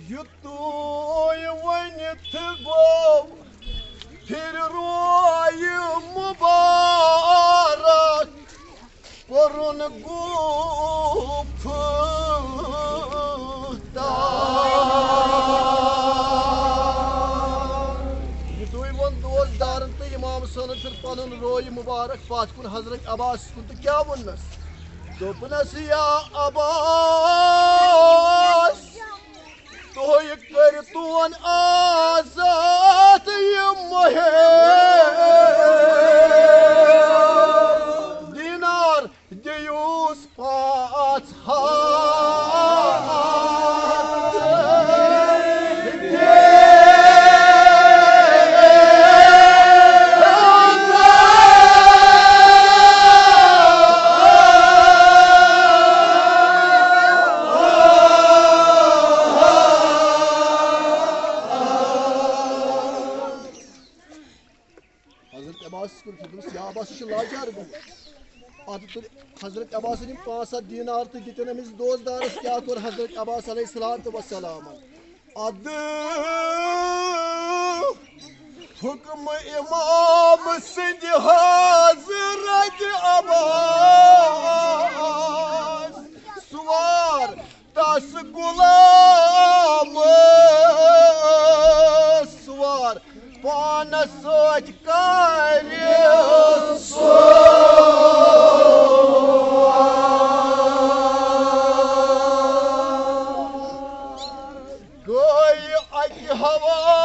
युतोय वनित गो फिर रोय मुबारक पुरुन गुफ युतोय वन दोस्तदारन तो इमाम सन फिर पन रोय मुबारक पात कुन हजरत अब्बास कुन तो क्या वनस दोपनस या अब्बास तोय कर तोन आजाद ये मोहे दिनार दियूस पाँच हाथ हजरत अब्बास ने 5-7 दीनार तो दितन अमिस दोस्तदारस क्या कोर हजरत अब्बास अलैहिस्सलातु वस्सलाम अद हुक्म इमाम सिंध हजरत अब्बास सवार तस गुलाम सवार पानस सोच कर गई अति हवा